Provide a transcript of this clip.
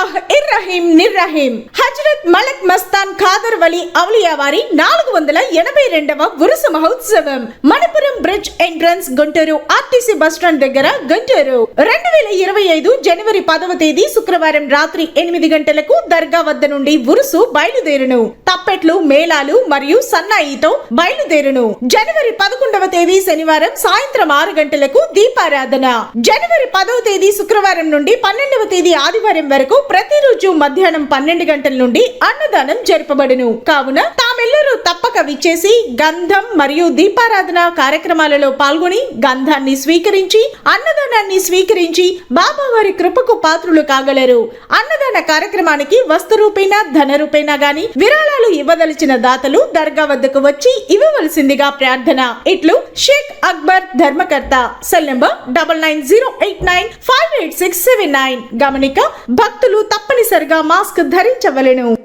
అల్లాహ్ ఇర్రహీం నిర్రహీం హజరత్ మలక్ మస్తాన్ ఖాదర్ వలి ఔలియా వారి 482వ ఉరుసు మహోత్సవం Manipuram bridge entrance Guntur RTC bus stand దగ్గర గుంటూరు 2025 జనవరి 10వ తేదీ శుక్రవారం రాత్రి 8 గంటలకు దర్గా వద్ద నుండి ఉరుసు బయలుదేరును. తప్పెట్లు, మేళాలు మరియు సన్నాయితో బయలుదేరును. జనవరి 11వ తేదీ శనివారం సాయంత్రం 6 గంటలకు దీపారాధన. జనవరి 10వ తేదీ శుక్రవారం నుండి 12వ తేదీ ఆదివారం వరకు ప్రతిరోజు మధ్యాహ్నం 12 గంటల నుండి అన్నదానం జరపబడును. కావున తామెల్లరూ తప్పక విచ్చేసి గంధం మరియు దీపారాధన కార్యక్రమాలలో పాల్గొని గంధాన్ని స్వీకరించి అన్నదానాన్ని స్వీకరించి బాబా వారి కృపకు పాత్రులు కాగలరు. అన్నదాన కార్యక్రమానికి వస్తు రూపేణ, ధన రూపేణ గాని విరాళాలు ఇవ్వదలిచిన దాతలు దర్గా వద్దకు వచ్చి ఇవ్వవలసిందిగా ప్రార్థన. ఇట్లు షేక్ అక్బర్ ధర్మకర్త. Cell number 9908958679. గమనిక: భక్తులు తప్పనిసరిగా మాస్క్ ధరించవలెను.